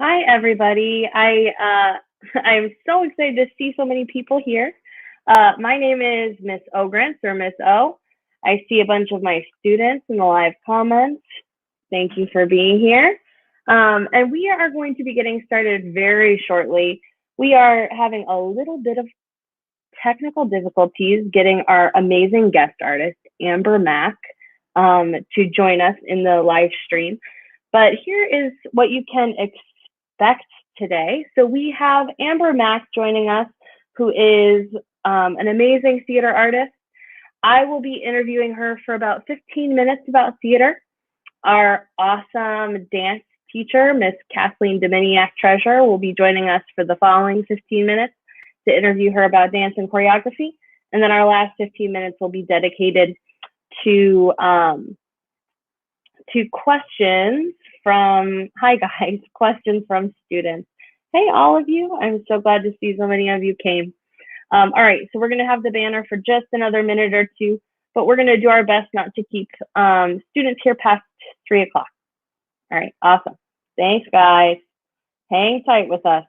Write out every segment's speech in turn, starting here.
Hi, everybody. I'm so excited to see so many people here. My name is Miss Ogrance or Miss O. I see a bunch of my students in the live comments. Thank you for being here. And we are going to be getting started very shortly. We are having a little bit of technical difficulties getting our amazing guest artist, Amber Mak, to join us in the live stream. But here is what you can expect today. So we have Amber Mak joining us, who is an amazing theater artist. I will be interviewing her for about 15 minutes about theater. Our awesome dance teacher, Miss Kathleen Dominiak Treasure, will be joining us for the following 15 minutes to interview her about dance and choreography. And then our last 15 minutes will be dedicated to questions from, hi guys, questions from students. Hey, all of you. I'm so glad to see so many of you came. All right, so we're going to have the banner for just another minute or two, but we're going to do our best not to keep students here past 3 o'clock. All right, awesome. Thanks, guys. Hang tight with us.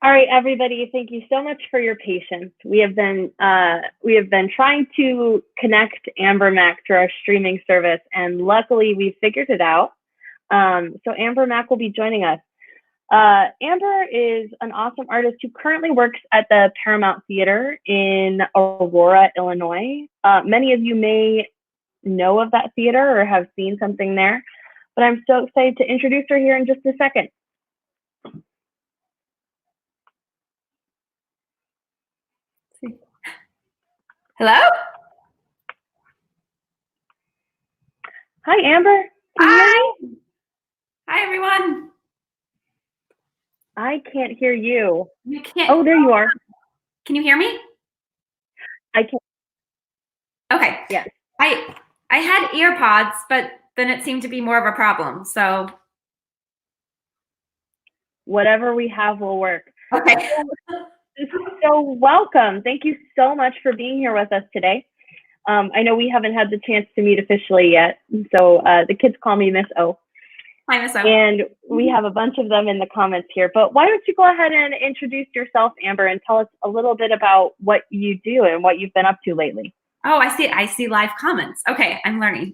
All right, everybody, thank you so much for your patience. We have been trying to connect Amber Mak to our streaming service, and luckily we figured it out. So Amber Mak will be joining us. Amber is an awesome artist who currently works at the Paramount Theatre in Aurora, Illinois. Many of you may know of that theater or have seen something there, but I'm so excited to introduce her here in just a second. Hello? Hi, Amber. Can you hear me? Hi, everyone. I can't hear you. You can't. Oh, there you are. Can you hear me? I can. Okay. Yes. I had ear pods, but then it seemed to be more of a problem. So Whatever we have will work. okay. So welcome. Thank you so much for being here with us today. I know we haven't had the chance to meet officially yet, so the kids call me Miss O. Hi, Miss O. And we have a bunch of them in the comments here. But why don't you go ahead and introduce yourself, Amber, and tell us a little bit about what you do and what you've been up to lately. Oh, I see live comments. Okay, I'm learning.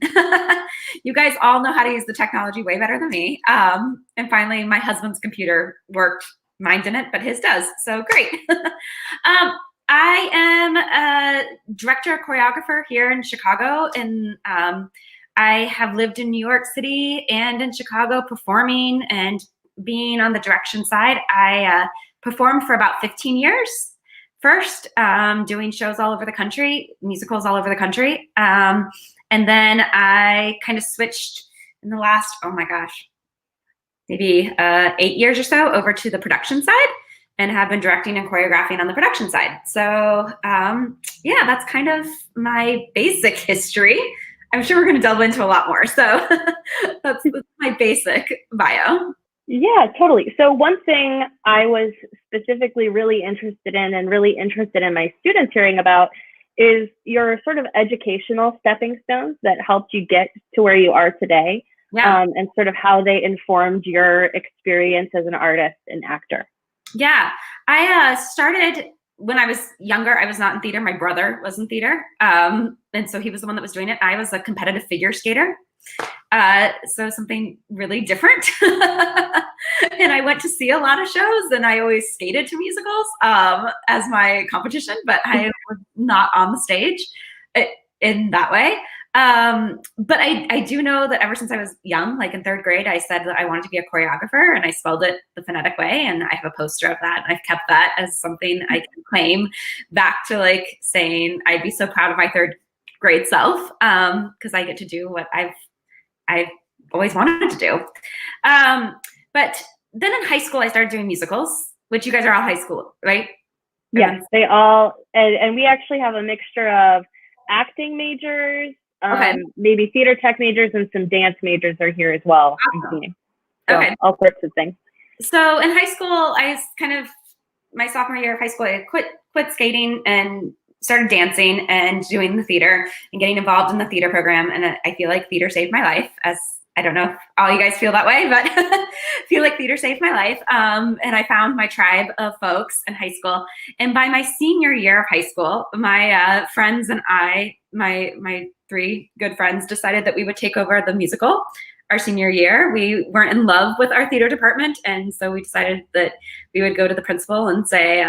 You guys all know how to use the technology way better than me. And finally, my husband's computer worked. Mine didn't, but his does. So great. I am a director, choreographer here in Chicago, and I have lived in New York City and in Chicago performing and being on the direction side. I performed for about 15 years. First, doing shows all over the country, musicals all over the country. And then I kind of switched in the last, oh my gosh, maybe 8 years or so over to the production side and have been directing and choreographing on the production side. So yeah, that's kind of my basic history. I'm sure we're going to delve into a lot more. So that's my basic bio. Yeah, totally. So one thing I was specifically really interested in and really interested in my students hearing about is your sort of educational stepping stones that helped you get to where you are today, Yeah. and sort of how they informed your experience as an artist and actor. Yeah, I started when I was younger. I was not in theater. My brother was in theater, and so he was the one that was doing it. I was a competitive figure skater. So something really different. And I went to see a lot of shows, and I always skated to musicals as my competition, but I was not on the stage in that way. But I do know that ever since I was young, like in third grade, I said that I wanted to be a choreographer, and I spelled it the phonetic way. And I have a poster of that, and I've kept that as something I can claim back to, like saying I'd be so proud of my third grade self because I get to do what I've always wanted to do. But then in high school, I started doing musicals, which you guys are all high school, right? Yes, they all, and we actually have a mixture of acting majors, Okay. maybe theater tech majors, and some dance majors are here as well. Awesome. So Okay. all sorts of things. So in high school, I kind of, my sophomore year of high school, I quit skating and started dancing and doing the theater and getting involved in the theater program. And I feel like theater saved my life, as I don't know if all you guys feel that way, but I feel like theater saved my life. And I found my tribe of folks in high school. And by my senior year of high school, my friends and I, my three good friends, decided that we would take over the musical our senior year. We weren't in love with our theater department. And so we decided that we would go to the principal and say,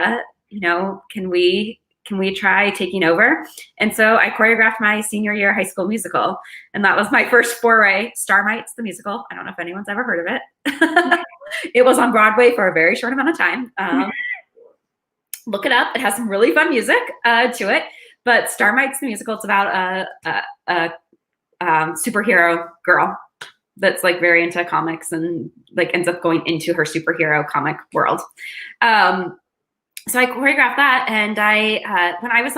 can we try taking over? And so I choreographed my senior year high school musical. And that was my first foray, Starmites, the musical. I don't know if anyone's ever heard of it. It was on Broadway for a very short amount of time. Look it up. It has some really fun music to it. But Starmites, the musical, it's about a superhero girl that's like very into comics and like ends up going into her superhero comic world. So I choreographed that, and when I was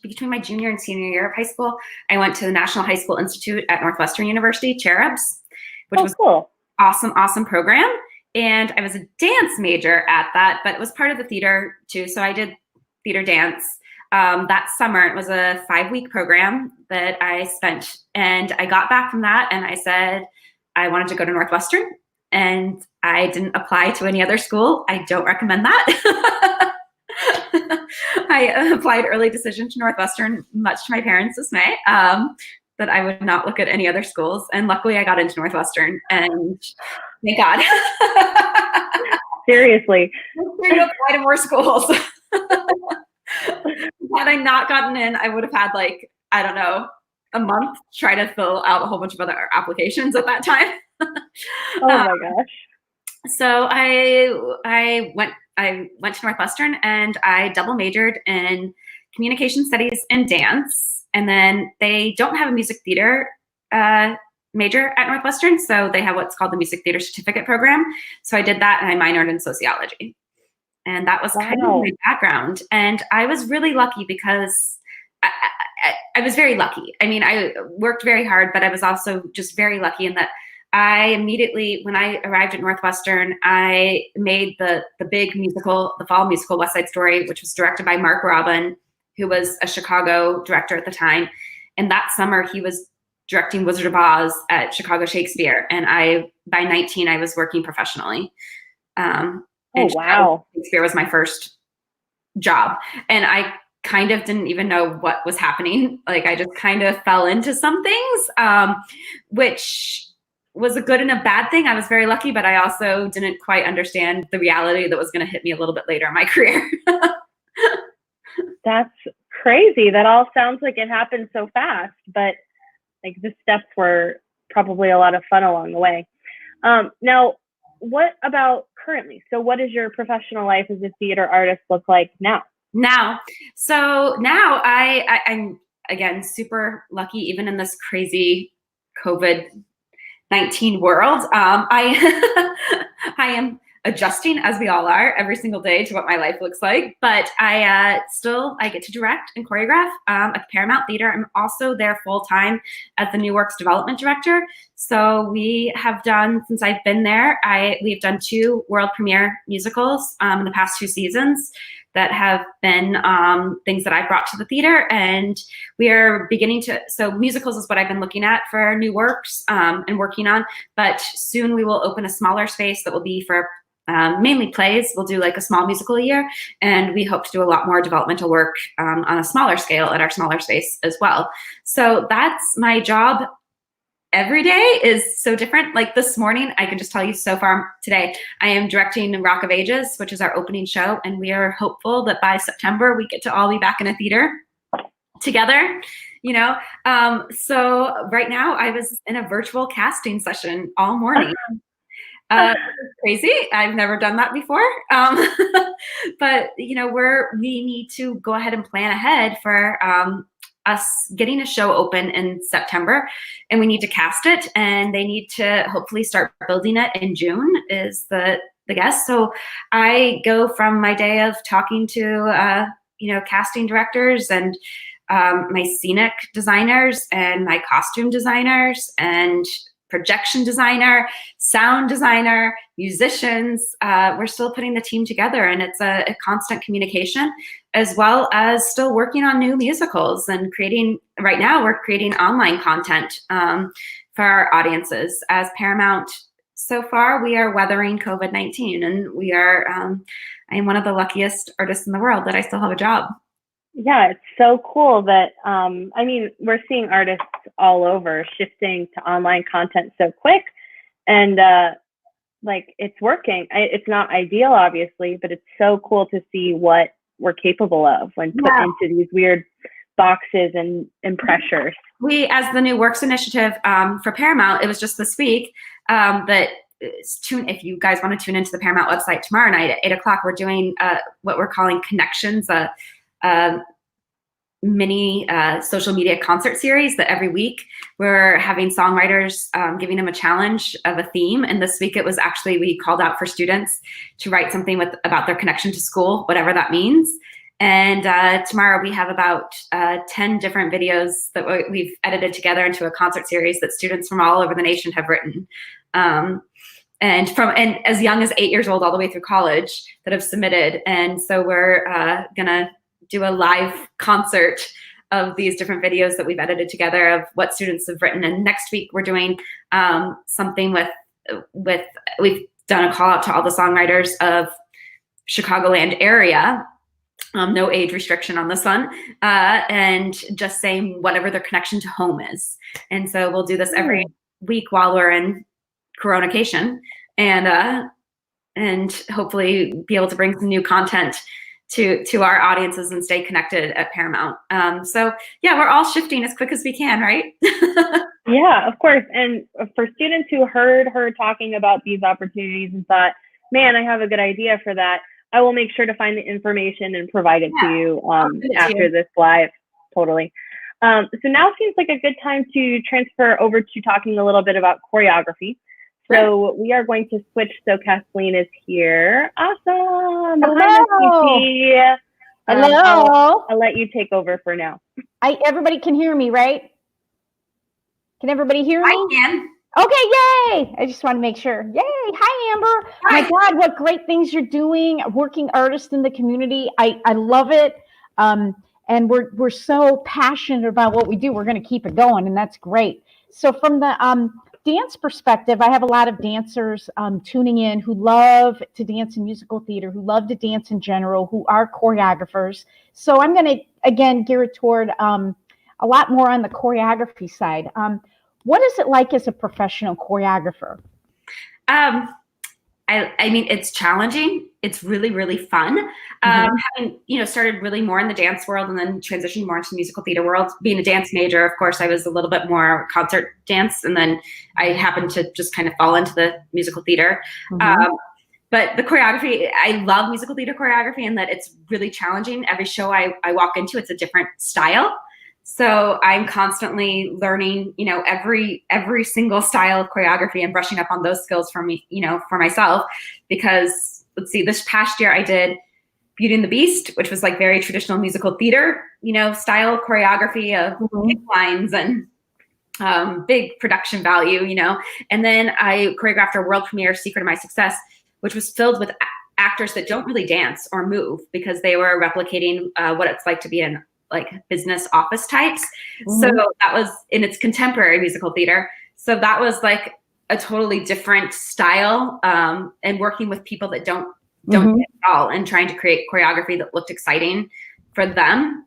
between my junior and senior year of high school, I went to the National High School Institute at Northwestern University, Cherubs, which was cool. Awesome program. And I was a dance major at that, but it was part of the theater too. So I did theater dance that summer. It was a 5-week program that I spent, and I got back from that, and I said I wanted to go to Northwestern. And I didn't apply to any other school. I don't recommend that. I applied early decision to Northwestern, much to my parents' dismay, that I would not look at any other schools. And luckily I got into Northwestern, and thank God. Seriously. There you apply to more schools. Had I not gotten in, I would have had like, I don't know, a month to try to fill out a whole bunch of other applications at that time. Oh my gosh. So I went to Northwestern, and I double majored in communication studies and dance. And then they don't have a music theater major at Northwestern. So they have what's called the Music Theater Certificate Program. So I did that and I minored in sociology. And that was kind of my background. And I was really lucky because I was very lucky. I mean, I worked very hard, but I was also just very lucky in that I immediately, when I arrived at Northwestern, I made the big musical, the fall musical West Side Story, which was directed by Mark Robin, who was a Chicago director at the time. And that summer he was directing Wizard of Oz at Chicago Shakespeare. And by 19, I was working professionally. Oh, wow. Shakespeare was my first job. And I kind of didn't even know what was happening. Like I just kind of fell into some things, which was a good and a bad thing. I was very lucky, but I also didn't quite understand the reality that was going to hit me a little bit later in my career. That's crazy. That all sounds like it happened so fast, but like the steps were probably a lot of fun along the way. Now, what about currently? So what does your professional life as a theater artist look like now? So now I'm, again, super lucky, even in this crazy COVID-19 world. I am adjusting, as we all are, every single day to what my life looks like. But I get to direct and choreograph at Paramount Theatre. I'm also there full time as the New Works Development Director. So we have done, since I've been there, we've done 2 world premiere musicals in the past 2 seasons that have been things that I brought to the theater, and we are beginning to, so musicals is what I've been looking at for New Works and working on, but soon we will open a smaller space that will be for mainly plays. We'll do like a small musical a year, and we hope to do a lot more developmental work on a smaller scale at our smaller space as well. So that's my job. Every day is so different. Like this morning, I can just tell you so far today, I am directing Rock of Ages, which is our opening show. And we are hopeful that by September, we get to all be back in a theater together, you know? So right now I was in a virtual casting session all morning. Crazy. I've never done that before. But you know, we need to go ahead and plan ahead for us getting a show open in September, and we need to cast it, and they need to hopefully start building it in June is the guess. So I go from my day of talking to casting directors and my scenic designers and my costume designers and projection designer, sound designer, musicians. We're still putting the team together, and it's a constant communication, as well as still working on new musicals and right now we're creating online content for our audiences. As Paramount, so far we are weathering COVID-19, and we are, I am one of the luckiest artists in the world that I still have a job. Yeah, it's so cool that, I mean, we're seeing artists all over shifting to online content so quick, and like it's working. It's not ideal, obviously, but it's so cool to see what we're capable of when put into these weird boxes and pressures. We, as the New Works Initiative for Paramount, it was just this week that if you guys want to tune into the Paramount website tomorrow night at 8 o'clock, we're doing what we're calling Connections, mini social media concert series that every week we're having songwriters giving them a challenge of a theme. And this week it was actually, we called out for students to write something about their connection to school, whatever that means. And tomorrow we have about 10 different videos that we've edited together into a concert series that students from all over the nation have written. And as young as 8 years old all the way through college that have submitted. And so we're gonna do a live concert of these different videos that we've edited together of what students have written. And next week we're doing something we've done a call out to all the songwriters of Chicagoland area, no age restriction on this one, and just saying whatever their connection to home is. And so we'll do this every week while we're in Coronacation, and hopefully be able to bring some new content to our audiences and stay connected at Paramount. So yeah, we're all shifting as quick as we can, right? Yeah, of course. And for students who heard her talking about these opportunities and thought, man, I have a good idea for that, I will make sure to find the information and provide it to you after this live. Totally. So now seems like a good time to transfer over to talking a little bit about choreography. So we are going to switch. So Kathleen is here. Awesome. Hello. Hello. I'll let you take over for now. Everybody can hear me, right? Can everybody hear me? I can. Okay, yay. I just want to make sure. Yay. Hi, Amber. Hi. My God, what great things you're doing. Working artist in the community. I love it. And we're so passionate about what we do. We're going to keep it going, and that's great. So from the dance perspective, I have a lot of dancers tuning in who love to dance in musical theater, who love to dance in general, who are choreographers. So I'm going to, again, gear it toward a lot more on the choreography side. What is it like as a professional choreographer? I mean, it's challenging. It's really, really fun. Having, started really more in the dance world and then transitioned more into the musical theater world. Being a dance major, of course, I was a little bit more concert dance, and then I happened to just kind of fall into the musical theater. But the choreography, I love musical theater choreography in that it's really challenging. Every show I walk into, it's a different style. So I'm constantly learning, every single style of choreography and brushing up on those skills for me, for myself. Because let's see, this past year I did Beauty and the Beast, which was like very traditional musical theater, style choreography of big lines and big production value, And then I choreographed our world premiere, Secret of My Success, which was filled with actors that don't really dance or move because they were replicating what it's like to be in like business office types. So that was in its contemporary musical theater. So that was like a totally different style, and working with people that don't dance at all and trying to create choreography that looked exciting for them.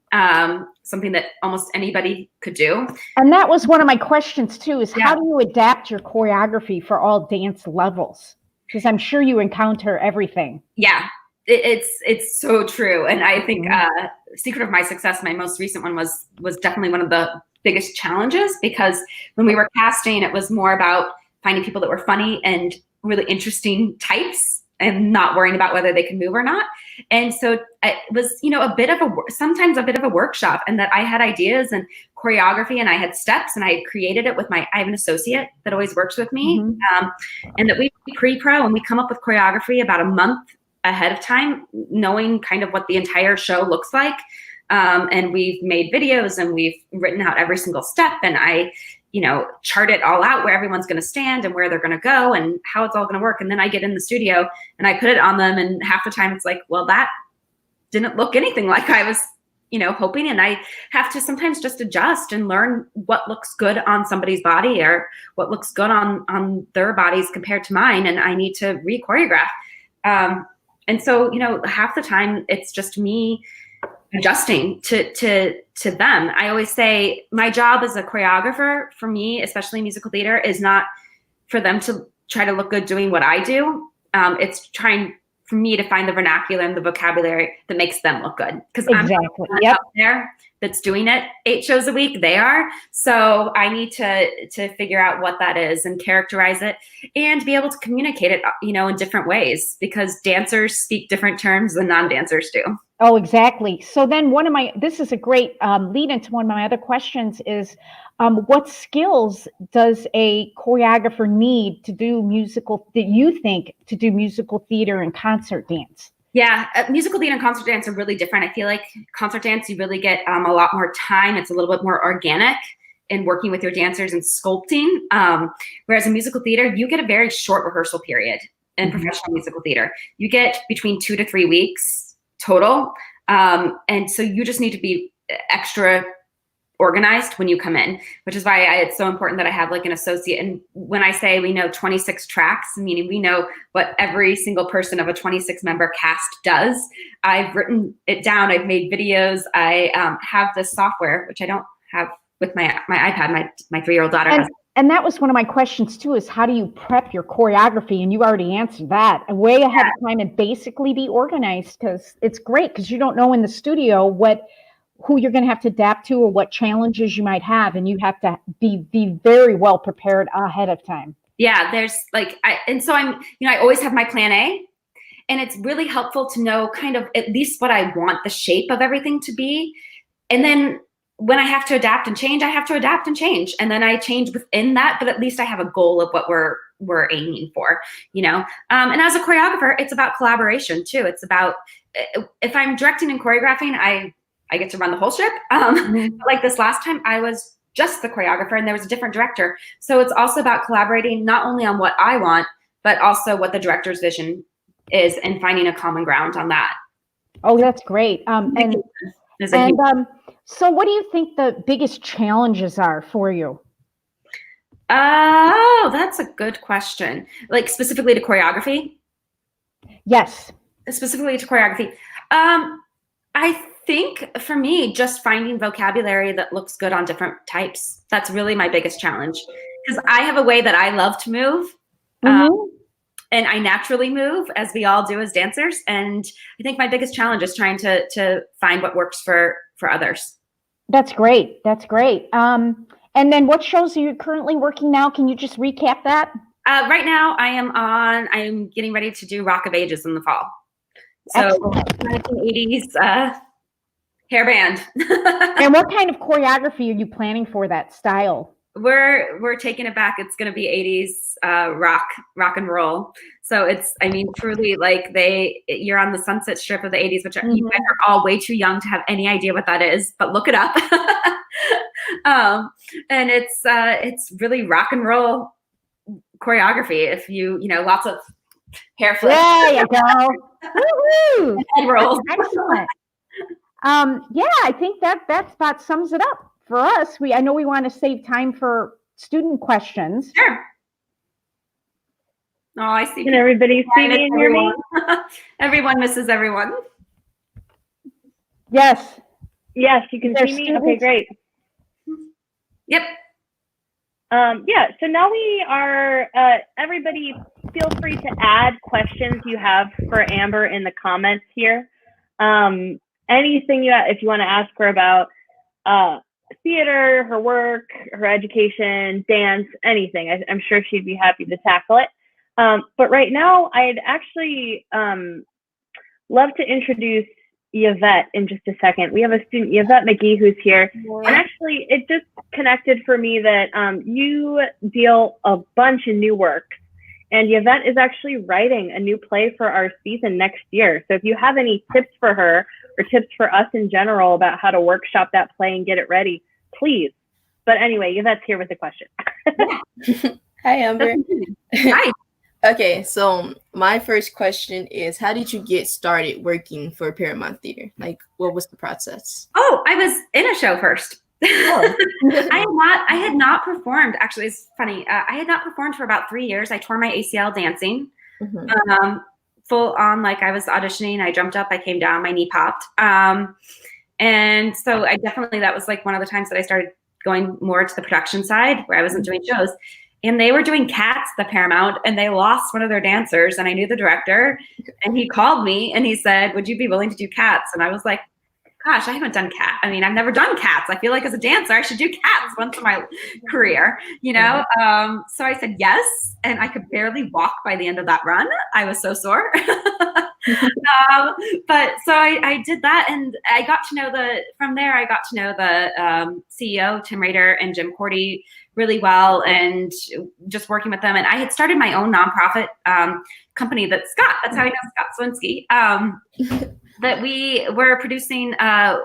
Something that almost anybody could do. And that was one of my questions too, is how do you adapt your choreography for all dance levels? Because I'm sure you encounter everything. Yeah. It's so true. And I think Secret of My Success, my most recent one, was definitely one of the biggest challenges, because when we were casting, it was more about finding people that were funny and really interesting types and not worrying about whether they can move or not. And so it was, sometimes a bit of a workshop, and that I had ideas and choreography and I had steps, and I had created it with I have an associate that always works with me, and that we pre-pro and we come up with choreography about a month ahead of time, knowing kind of what the entire show looks like. And we've made videos and we've written out every single step, and I, chart it all out where everyone's going to stand and where they're going to go and how it's all going to work. And then I get in the studio and I put it on them, and half the time it's like, well, that didn't look anything like I was, hoping. And I have to sometimes just adjust and learn what looks good on somebody's body or what looks good on their bodies compared to mine. And I need to re-choreograph. And so, half the time it's just me adjusting to them. I always say my job as a choreographer, for me, especially musical theater, is not for them to try to look good doing what I do. It's trying for me to find the vernacular and the vocabulary that makes them look good. Because I'm out there that's doing it 8 shows a week. They are. So I need to figure out what that is and characterize it and be able to communicate it, in different ways, because dancers speak different terms than non-dancers do. Oh, exactly. So then this is a great lead into one of my other questions is, what skills does a choreographer need to do musical theater and concert dance? Yeah, musical theater and concert dance are really different. I feel like concert dance, you really get a lot more time. It's a little bit more organic in working with your dancers and sculpting. Whereas in musical theater, you get a very short rehearsal period in professional musical theater. You get between 2 to 3 weeks total. And so you just need to be extra organized when you come in, which is why it's so important that I have like an associate. And when I say we know 26 tracks, meaning we know what every single person of a 26 member cast does. I've written it down. I've made videos. I have this software, which I don't have with my iPad. My 3-year-old daughter has. And that was one of my questions too, is how do you prep your choreography? And you already answered that way ahead of time and basically be organized, because it's great because you don't know in the studio who you're going to have to adapt to or what challenges you might have. And you have to be very well prepared ahead of time. Yeah, there's I always have my plan A, and it's really helpful to know kind of at least what I want the shape of everything to be. And then when I have to adapt and change, I have to adapt and change. And then I change within that, but at least I have a goal of what we're aiming for, you know? And as a choreographer, it's about collaboration too. It's about, if I'm directing and choreographing, I get to run the whole ship. But like this last time, I was just the choreographer and there was a different director. So it's also about collaborating not only on what I want, but also what the director's vision is and finding a common ground on that. Oh, that's great. So what do you think the biggest challenges are for you? Oh, that's a good question. Like specifically to choreography? Yes. Specifically to choreography. I think for me, just finding vocabulary that looks good on different types. That's really my biggest challenge. Because I have a way that I love to move. And I naturally move, as we all do as dancers. And I think my biggest challenge is trying to find what works for others. That's great. That's great. And then what shows are you currently working now? Can you just recap that? Right now, I am getting ready to do Rock of Ages in the fall. So 1980s hair band. And what kind of choreography are you planning for that style? We're taking it back. It's going to be 80s rock and roll. So it's, I mean, truly like you're on the Sunset Strip of the 80s, which you guys are all way too young to have any idea what that is, but look it up. And it's really rock and roll choreography. If you know, lots of hair flips. There you go. Woo-hoo! Head rolls. Excellent. Yeah, I think that about sums it up for us. I know we want to save time for student questions. Sure. Oh, I see. Can everybody see me and hear me? Everyone misses everyone. Yes. Yes, you can see me. Okay, great. Yep. Yeah, so now we are, everybody feel free to add questions you have for Amber in the comments here. Anything if you want to ask her about theater, her work, her education, dance, anything. I'm sure she'd be happy to tackle it. But right now, I'd actually love to introduce Yvette in just a second. We have a student, Yvette McGee, who's here. And actually, it just connected for me that you deal a bunch of new work. And Yvette is actually writing a new play for our season next year. So if you have any tips for her or tips for us in general about how to workshop that play and get it ready, please. But anyway, Yvette's here with the question. Hi, Amber. Hi. Okay, so my first question is, how did you get started working for Paramount Theatre? Like, what was the process? Oh, I was in a show first. Oh. I had not performed. Actually, it's funny. I had not performed for about 3 years. I tore my ACL dancing. Full on, like I was auditioning. I jumped up, I came down, my knee popped. And so that was like one of the times that I started going more to the production side where I wasn't doing shows. And they were doing Cats, the Paramount, and they lost one of their dancers. And I knew the director, and he called me and he said, "Would you be willing to do Cats?" And I was like, "Gosh, I haven't done Cat. I mean, I've never done Cats. I feel like as a dancer, I should do Cats once in my career, you know?" So I said yes, and I could barely walk by the end of that run. I was so sore. But so I did that, and I got to know from there, I got to know the CEO, Tim Rader, and Jim Cordy really well, and just working with them. And I had started my own nonprofit company that's how I know Scott Swinski. That we were producing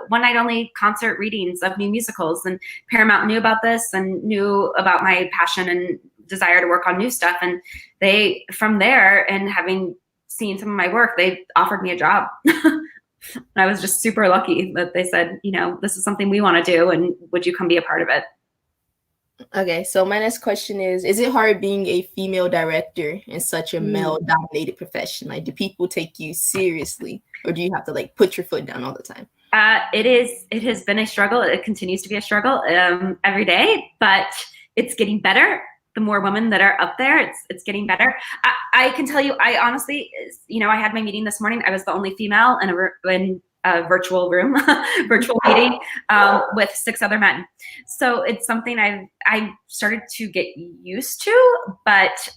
one night only concert readings of new musicals, and Paramount knew about this and knew about my passion and desire to work on new stuff. And they, from there, and having seen some of my work, they offered me a job. I was just super lucky that they said, you know, this is something we want to do, and would you come be a part of it? Okay, so my next question is it hard being a female director in such a male-dominated profession? Like, do people take you seriously, or do you have to like put your foot down all the time? It has been a struggle. It continues to be a struggle every day, but it's getting better. The more women that are up there, it's getting better. I can tell you, I honestly, you know, I had my meeting this morning. I was the only female in a virtual room, virtual meeting with 6 other men. So it's something I've started to get used to, but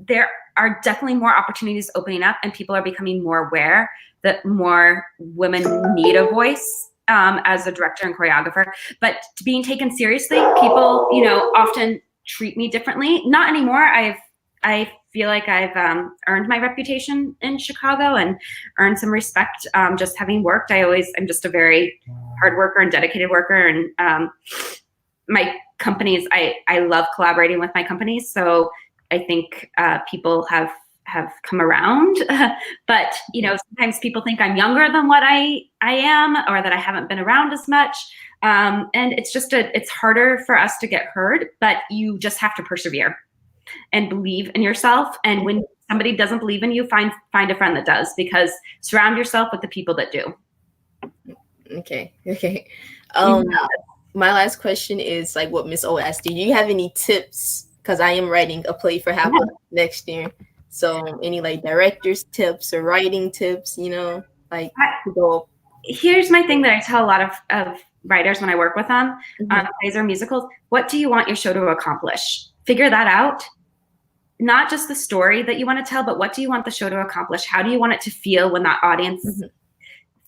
there are definitely more opportunities opening up, and people are becoming more aware that more women need a voice as a director and choreographer, but being taken seriously, people, you know, often treat me differently. Not anymore. I feel like I've earned my reputation in Chicago and earned some respect just having worked. I'm just a very hard worker and dedicated worker, and my companies, I love collaborating with my companies. So I think people have come around, but you know, sometimes people think I'm younger than what I am, or that I haven't been around as much. And it's harder for us to get heard, but you just have to persevere and believe in yourself. And when somebody doesn't believe in you, find a friend that does, because surround yourself with the people that do. Okay. My last question is like what Miss O asked you. Do you have any tips? Because I am writing a play for HAPA next year. So any like director's tips or writing tips, you know, like to go. Here's my thing that I tell a lot of writers when I work with them, plays or musicals. What do you want your show to accomplish? Figure that out. Not just the story that you want to tell, but what do you want the show to accomplish? How do you want it to feel when that audience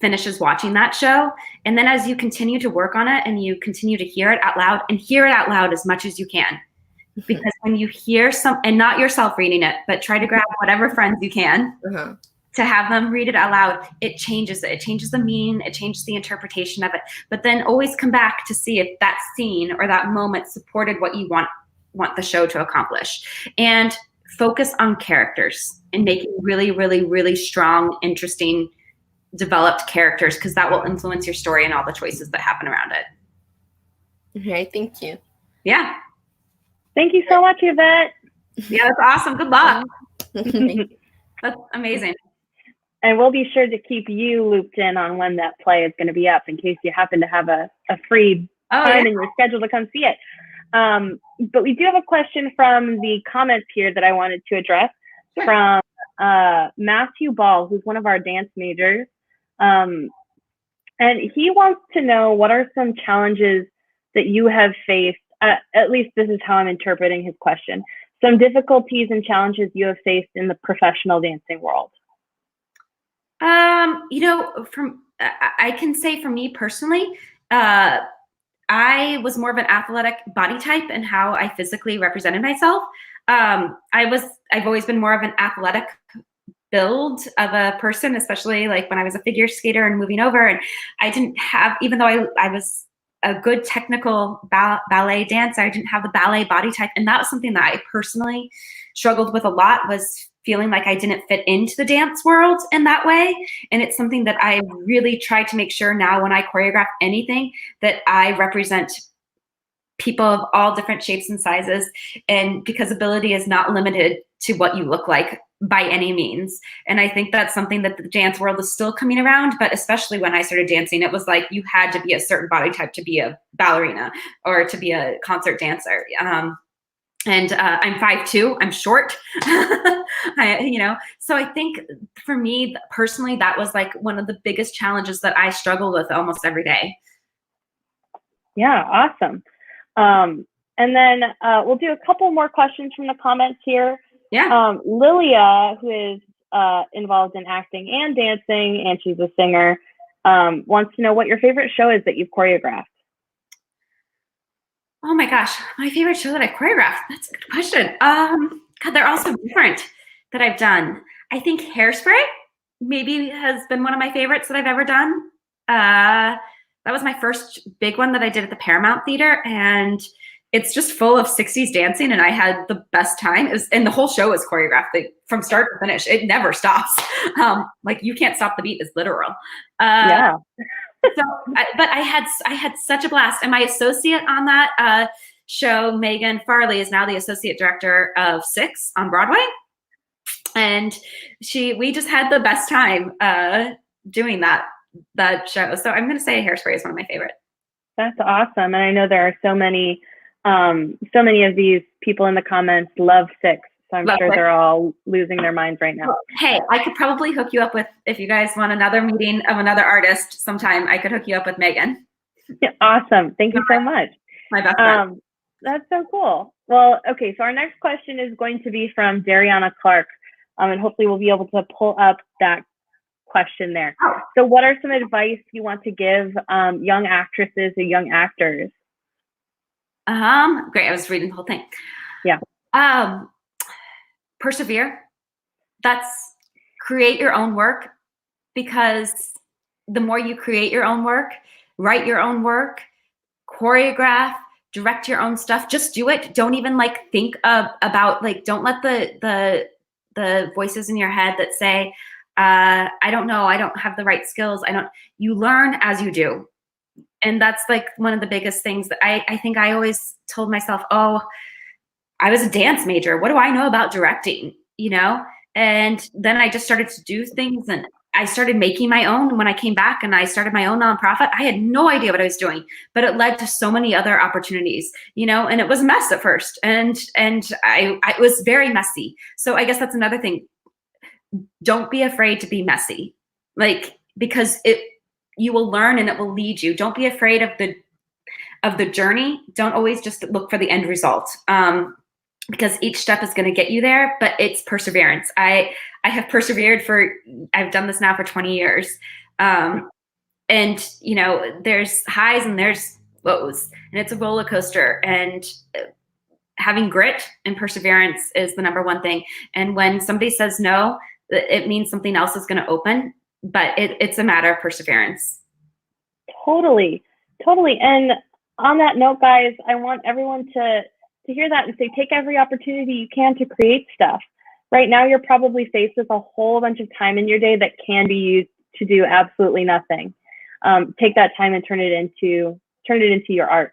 finishes watching that show? And then as you continue to work on it and you continue to hear it out loud, and hear it out loud as much as you can. Because when you hear and not yourself reading it, but try to grab whatever friends you can to have them read it out loud, it changes it. It changes the meaning, it changes the interpretation of it. But then always come back to see if that scene or that moment supported what you want the show to accomplish. And focus on characters and making really, really, really strong, interesting, developed characters, because that will influence your story and all the choices that happen around it. Okay, thank you. Yeah. Thank you so much, Yvette. Yeah, that's awesome. Good luck. That's amazing. And we'll be sure to keep you looped in on when that play is going to be up, in case you happen to have a free time in your schedule to come see it. But we do have a question from the comments here that I wanted to address from Matthew Ball, who's one of our dance majors. And he wants to know, what are some challenges that you have faced? At least this is how I'm interpreting his question. Some difficulties and challenges you have faced in the professional dancing world. You know, I can say for me personally, I was more of an athletic body type and how I physically represented myself. I've always been more of an athletic build of a person, especially like when I was a figure skater and moving over. And I didn't have, even though I was a good technical ballet dancer, I didn't have the ballet body type. And that was something that I personally struggled with a lot, was feeling like I didn't fit into the dance world in that way. And it's something that I really try to make sure now when I choreograph anything, that I represent people of all different shapes and sizes. And because ability is not limited to what you look like by any means. And I think that's something that the dance world is still coming around, but especially when I started dancing, it was like you had to be a certain body type to be a ballerina or to be a concert dancer. And I'm 5'2", I'm short, so I think for me personally, that was like one of the biggest challenges that I struggle with almost every day. Yeah, awesome. And then we'll do a couple more questions from the comments here. Yeah. Lilia, who is involved in acting and dancing, and she's a singer, wants to know what your favorite show is that you've choreographed. Oh my gosh, my favorite show that I choreographed. That's a good question. God, they're all so different that I've done. I think Hairspray maybe has been one of my favorites that I've ever done. That was my first big one that I did at the Paramount Theatre, and it's just full of 60s dancing, and I had the best time. And the whole show is choreographed, like, from start to finish. It never stops. Like, you can't stop the beat is literal. Yeah. But I had such a blast. And my associate on that show, Megan Farley, is now the associate director of Six on Broadway. And we just had the best time doing that show. So I'm going to say Hairspray is one of my favorites. That's awesome. And I know there are so many of these people in the comments love Six. So I'm sure they're all losing their minds right now. Hey, I could probably hook you up with, if you guys want another meeting of another artist sometime, I could hook you up with Megan. Yeah, awesome. Thank you so much. My best friend. That's so cool. Well, okay, so our next question is going to be from Dariana Clark. And hopefully we'll be able to pull up that question there. So what are some advice you want to give young actresses or young actors? Great. I was reading the whole thing. Yeah. Persevere. Create your own work, because the more you create your own work, write your own work, choreograph, direct your own stuff, just do it. Don't even like think about like, don't let the voices in your head that say, I don't know, I don't have the right skills. You learn as you do. And that's like one of the biggest things that I think I always told myself, oh, I was a dance major. What do I know about directing? You know? And then I just started to do things, and I started making my own. When I came back and I started my own nonprofit, I had no idea what I was doing, but it led to so many other opportunities, you know, and it was a mess at first. And I was very messy. So I guess that's another thing. Don't be afraid to be messy, like, because you will learn and it will lead you. Don't be afraid of the journey. Don't always just look for the end result. Because each step is going to get you there, but it's perseverance. I have persevered I've done this now for 20 years. And you know, there's highs and there's lows, and it's a roller coaster, and having grit and perseverance is the number one thing. And when somebody says no, it means something else is going to open, but it's a matter of perseverance. Totally. And on that note, guys, I want everyone to hear that and say, take every opportunity you can to create stuff. Right now, you're probably faced with a whole bunch of time in your day that can be used to do absolutely nothing. Take that time and turn it into your art.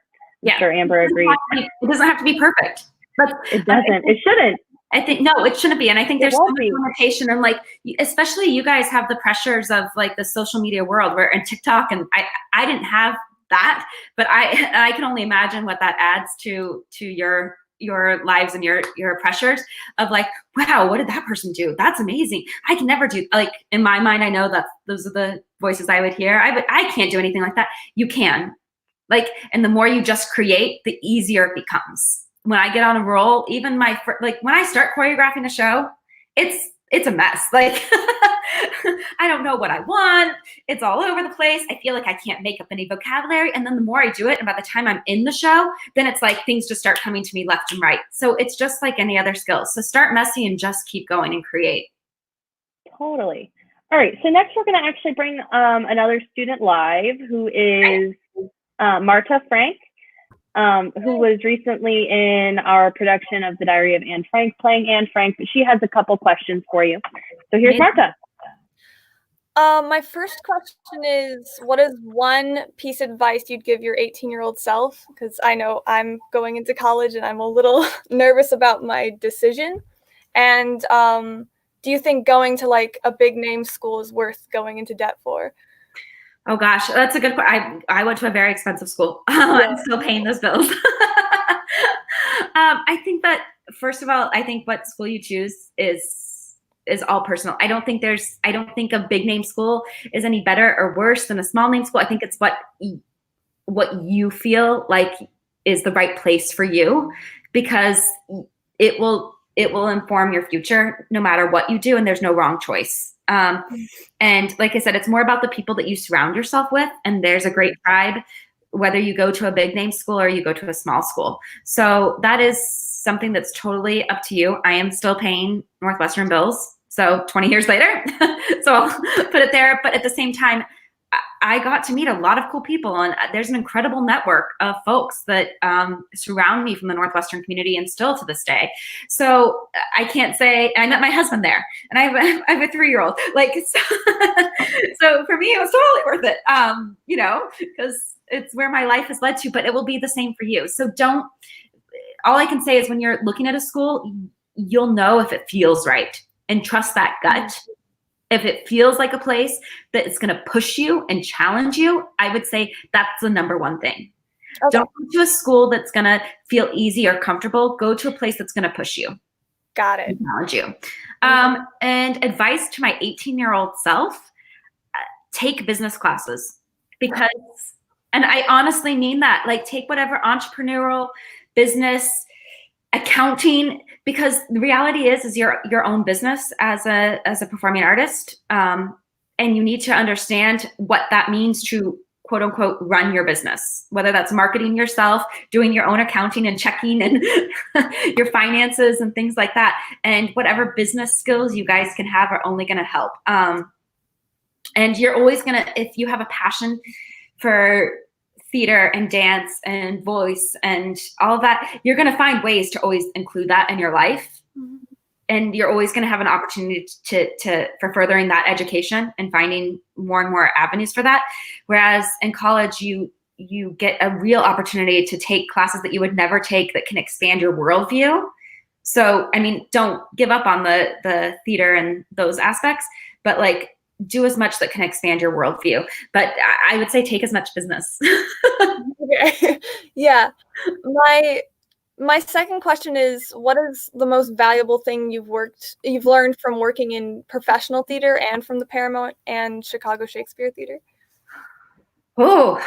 I'm sure Amber agrees. It doesn't have to be perfect. But it doesn't. It shouldn't. I think, no, it shouldn't be. And I think there's so much limitation, and like, especially you guys have the pressures of like the social media world and TikTok, and I didn't have that, but I can only imagine what that adds to your lives and your pressures of like, wow, what did that person do? That's amazing. I can never do, like, in my mind, I know that those are the voices I would hear. I can't do anything like that. You can, like, and the more you just create, the easier it becomes. When I get on a roll, even when I start choreographing a show, it's a mess. Like, I don't know what I want. It's all over the place. I feel like I can't make up any vocabulary. And then the more I do it, and by the time I'm in the show, then it's like things just start coming to me left and right. So it's just like any other skill. So start messy and just keep going and create. Totally. All right. So next we're going to actually bring another student live, who is Marta Frank, who was recently in our production of The Diary of Anne Frank, playing Anne Frank, but she has a couple questions for you. So here's Marta. My first question is, what is one piece of advice you'd give your 18-year-old self? Because I know I'm going into college and I'm a little nervous about my decision. And do you think going to like a big name school is worth going into debt for? Oh gosh, that's a good question. I went to a very expensive school. I'm still paying those bills. I think that, first of all, I think what school you choose is all personal. I don't think a big name school is any better or worse than a small name school. I think it's what you feel like is the right place for you, because it will inform your future no matter what you do, and there's no wrong choice. And like I said, it's more about the people that you surround yourself with, and there's a great tribe, whether you go to a big name school or you go to a small school. So that is something that's totally up to you. I am still paying Northwestern bills, so 20 years later, so I'll put it there. But at the same time, I got to meet a lot of cool people, and there's an incredible network of folks that surround me from the Northwestern community, and still to this day. So I can't say, I met my husband there, and I have a 3-year-old. Like, so for me, it was totally worth it, you know, because it's where my life has led to, but it will be the same for you. So all I can say is, when you're looking at a school, you'll know if it feels right, and trust that gut. If it feels like a place that is going to push you and challenge you, I would say that's the number one thing. Okay. Don't go to a school that's going to feel easy or comfortable. Go to a place that's going to push you. Got it. Challenge you. And advice to my 18-year-old self, take business classes, because, and I honestly mean that, like, take whatever entrepreneurial, business, accounting, because the reality is your own business as a performing artist. and you need to understand what that means to quote unquote run your business, whether that's marketing yourself, doing your own accounting and checking and your finances and things like that. And whatever business skills you guys can have are only going to help. And you're always going to, if you have a passion for theater and dance and voice and all of that, you're going to find ways to always include that in your life. And you're always going to have an opportunity for furthering that education and finding more and more avenues for that. Whereas in college, you get a real opportunity to take classes that you would never take that can expand your worldview. So, I mean, don't give up on the theater and those aspects, but like do as much that can expand your worldview. But I would say take as much business. Okay. Yeah. My second question is, what is the most valuable thing you've learned from working in professional theater and from the Paramount and Chicago Shakespeare Theater? Oh,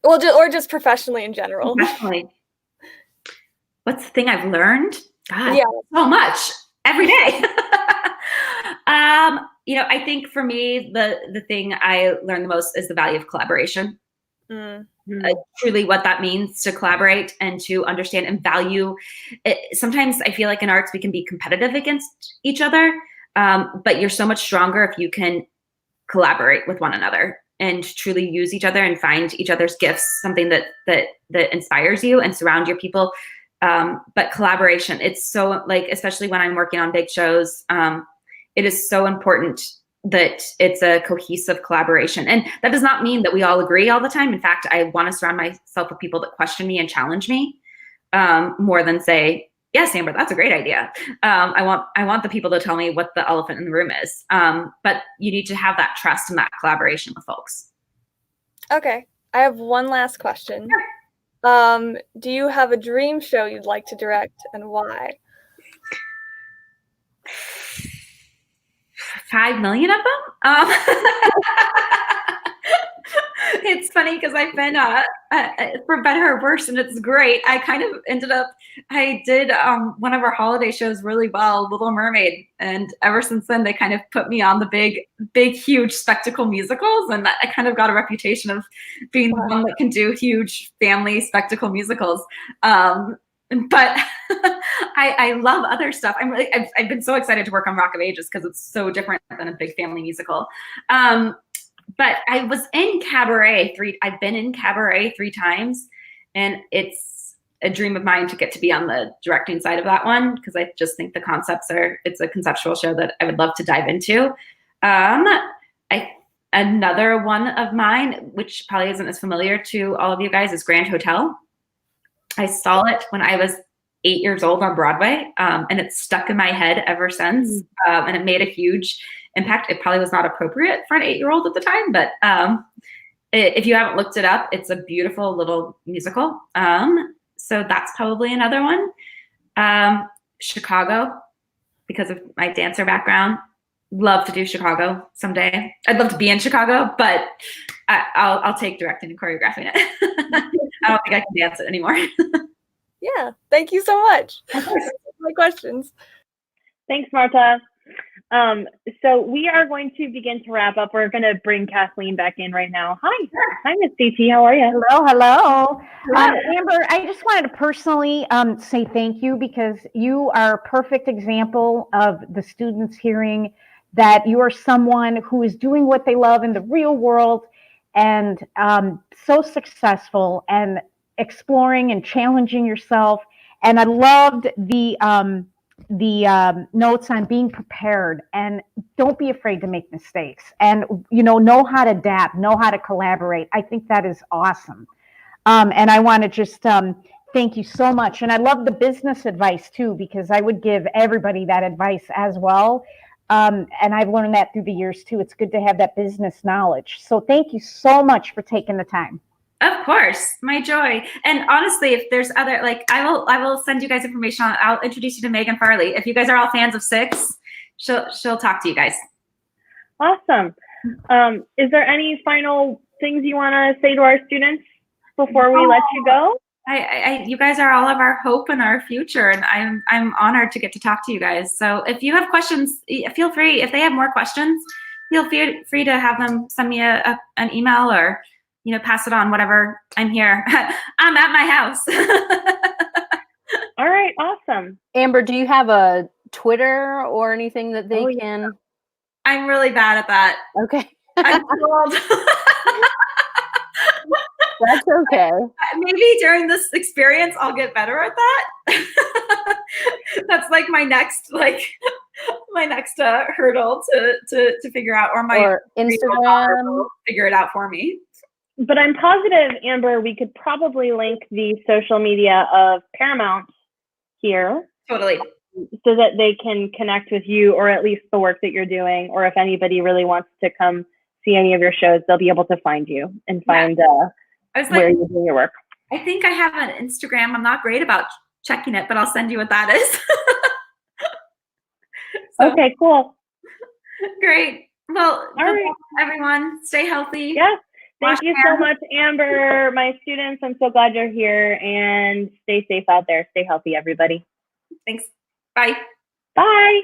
or just professionally in general. Professionally. What's the thing I've learned? God, yeah, so much every day. You know, I think for me, the thing I learned the most is the value of collaboration. Truly what that means to collaborate and to understand and value it. Sometimes I feel like in arts we can be competitive against each other, but you're so much stronger if you can collaborate with one another and truly use each other and find each other's gifts, something that inspires you, and surround your people. But collaboration, it's so, like, especially when I'm working on big shows, it is so important that it's a cohesive collaboration. And that does not mean that we all agree all the time. In fact, I want to surround myself with people that question me and challenge me, more than say, yes, Amber, that's a great idea. I want the people to tell me what the elephant in the room is. But you need to have that trust and that collaboration with folks. Okay. I have one last question. Sure. Do you have a dream show you'd like to direct, and why? 5 million of them. It's funny because I've been for better or worse, and it's great. I kind of ended up, I did one of our holiday shows really well, Little Mermaid, and ever since then they kind of put me on the big, huge spectacle musicals, and I kind of got a reputation of being the one that can do huge family spectacle musicals. But I love other stuff. I've been so excited to work on Rock of Ages because it's so different than a big family musical. But I was in Cabaret I've been in Cabaret 3 times, and it's a dream of mine to get to be on the directing side of that one, because I just think it's a conceptual show that I would love to dive into. Another one of mine, which probably isn't as familiar to all of you guys, is Grand Hotel. I saw it when I was 8 years old on Broadway, and it's stuck in my head ever since, and it made a huge impact. It probably was not appropriate for an 8-year-old at the time, but if you haven't looked it up, it's a beautiful little musical. So that's probably another one. Chicago, because of my dancer background. Love to do Chicago someday. I'd love to be in Chicago, but I'll take directing and choreographing it. I don't think I can dance it anymore. Yeah, thank you so much. My questions. Thanks, Marta. So we are going to begin to wrap up. We're going to bring Kathleen back in right now. Hi, Miss DT. How are you? Hello. Amber, I just wanted to personally say thank you, because you are a perfect example of the students hearing that you are someone who is doing what they love in the real world, and so successful and exploring and challenging yourself. And I loved the notes on being prepared, and don't be afraid to make mistakes, and know how to adapt, know how to collaborate. I think that is awesome. And I want to just thank you so much. And I love the business advice too, because I would give everybody that advice as well. And I've learned that through the years too. It's good to have that business knowledge. So thank you so much for taking the time. Of course, my joy. And honestly, if there's other, I will send you guys information on. I'll introduce you to Megan Farley. If you guys are all fans of Six, she'll talk to you guys. Awesome. Is there any final things you want to say to our students before we let you go? You guys are all of our hope and our future, and I'm honored to get to talk to you guys. So if you have questions, feel free. If they have more questions, feel free to have them send me an email or, pass it on, whatever. I'm here. I'm at my house. All right, awesome. Amber, do you have a Twitter or anything that they can? I'm really bad at that. Okay. I'm told. That's okay. Maybe during this experience, I'll get better at that. That's like my next hurdle to figure out, or Instagram will figure it out for me. But I'm positive, Amber, we could probably link the social media of Paramount here. Totally. So that they can connect with you, or at least the work that you're doing, or if anybody really wants to come see any of your shows, they'll be able to find you and find where you're doing your work. I think I have an Instagram. I'm not great about checking it, but I'll send you what that is. Okay, cool. Great. Well, all right, everyone, stay healthy. Yes. Thank you so much, Amber. My students, I'm so glad you're here, and stay safe out there. Stay healthy, everybody. Thanks. Bye. Bye.